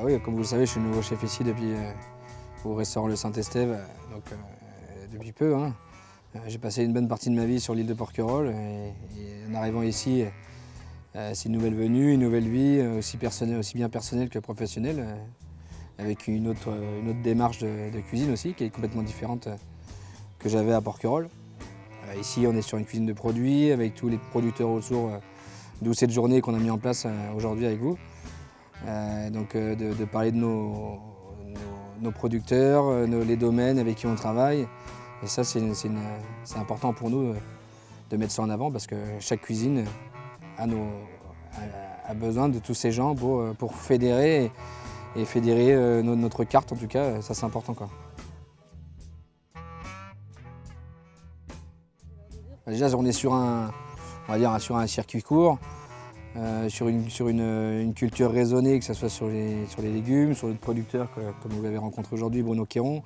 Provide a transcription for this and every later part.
Oui, comme vous le savez, je suis nouveau chef ici au restaurant Le Saint-Estève, depuis peu, hein. J'ai passé une bonne partie de ma vie sur l'île de Porquerolles et en arrivant ici, c'est une nouvelle venue, une nouvelle vie, aussi bien personnelle que professionnelle, avec une autre démarche de cuisine aussi, qui est complètement différente que j'avais à Porquerolles. Ici, on est sur une cuisine de produits, avec tous les producteurs autour, d'où cette journée qu'on a mis en place aujourd'hui avec vous. De parler de nos producteurs, les domaines avec qui on travaille. Et ça, c'est important pour nous de mettre ça en avant parce que chaque cuisine a besoin de tous ces gens pour fédérer et fédérer notre carte en tout cas. Ça, c'est important, quoi. Déjà, on est sur on va dire, sur un circuit court. Sur une culture raisonnée, que ce soit sur les légumes, sur notre producteur, comme vous l'avez rencontré aujourd'hui, Bruno Quéron,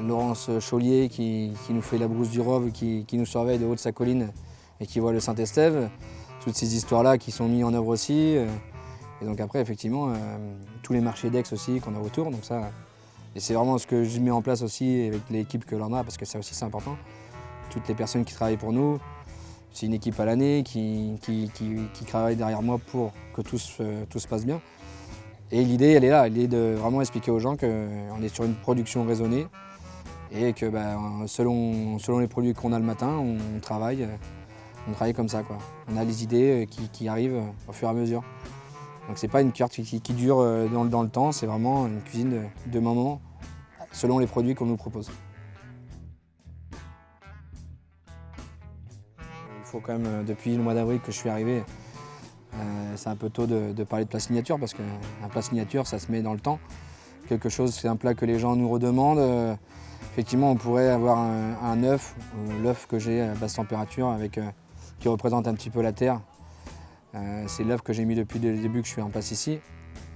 Laurence Chaulier qui nous fait la brousse du Rove, qui nous surveille de haut de sa colline et qui voit le Saint-Estève. Toutes ces histoires-là qui sont mises en œuvre aussi. Et donc après, effectivement, tous les marchés d'Aix aussi qu'on a autour. Donc ça, et c'est vraiment ce que je mets en place aussi avec l'équipe que l'on a, parce que ça aussi c'est important. Toutes les personnes qui travaillent pour nous. C'est une équipe à l'année qui travaille derrière moi pour que tout se passe bien. Et l'idée, elle est là, l'idée de vraiment expliquer aux gens qu'on est sur une production raisonnée et que selon les produits qu'on a le matin, on travaille comme ça, quoi. On a les idées qui arrivent au fur et à mesure. Donc c'est pas une carte qui dure dans le temps, c'est vraiment une cuisine de moment selon les produits qu'on nous propose. Il faut quand même, depuis le mois d'avril que je suis arrivé, c'est un peu tôt de parler de plat signature parce qu'un plat signature, ça se met dans le temps. Quelque chose, c'est un plat que les gens nous redemandent. Effectivement, on pourrait avoir un œuf, l'œuf que j'ai à basse température qui représente un petit peu la terre. C'est l'œuf que j'ai mis depuis le début que je suis en place ici.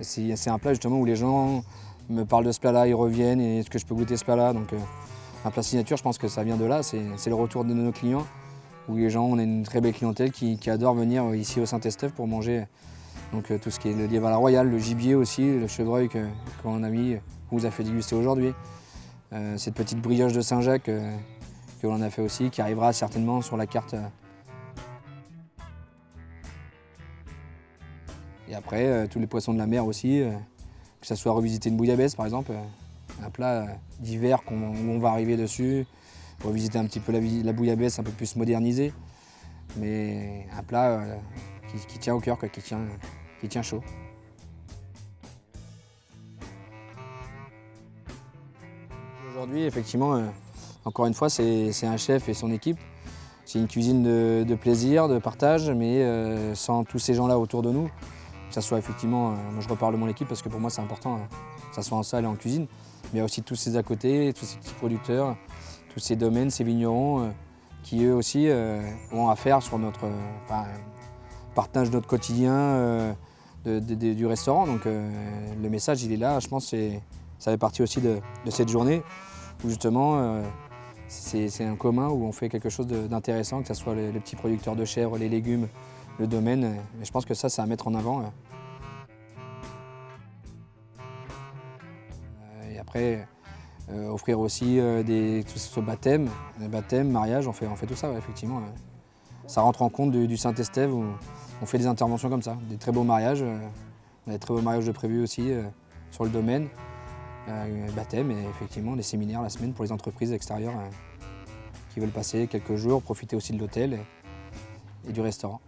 C'est un plat justement où les gens me parlent de ce plat-là, ils reviennent et est-ce que je peux goûter ce plat-là. Donc un plat signature, je pense que ça vient de là, c'est le retour de nos clients. Où les gens, on a une très belle clientèle qui adore venir ici au Saint-Estève pour manger tout ce qui est le lièvre à la royale, le gibier aussi, le chevreuil qu'on vous a fait déguster aujourd'hui. Cette petite brioche de Saint-Jacques que l'on a fait aussi, qui arrivera certainement sur la carte. Et après, tous les poissons de la mer aussi, que ce soit revisiter une bouillabaisse par exemple, un plat d'hiver où on va arriver dessus. Revisiter un petit peu la bouillabaisse un peu plus modernisée, mais un plat qui tient au cœur, qui tient chaud. Aujourd'hui, effectivement, encore une fois, c'est un chef et son équipe. C'est une cuisine de plaisir, de partage, mais sans tous ces gens-là autour de nous. Que ça soit effectivement, moi je reparle de mon équipe parce que pour moi c'est important, que ça soit en salle et en cuisine, mais il y a aussi tous ces à côté, tous ces petits producteurs, tous ces domaines, ces vignerons qui eux aussi ont à faire sur notre partage de notre quotidien du restaurant. Donc le message il est là, je pense que ça fait partie aussi de cette journée où justement c'est un commun où on fait quelque chose d'intéressant, que ce soit les petits producteurs de chèvres, les légumes, le domaine. Et je pense que ça à mettre en avant. Et après, offrir aussi tout ce baptême, mariage, on fait tout ça, ouais, effectivement. Ça rentre en compte du Saint-Estève où on fait des interventions comme ça, des très beaux mariages. On a des très beaux mariages de prévus aussi sur le domaine. Baptême et effectivement des séminaires la semaine pour les entreprises extérieures qui veulent passer quelques jours, profiter aussi de l'hôtel et du restaurant.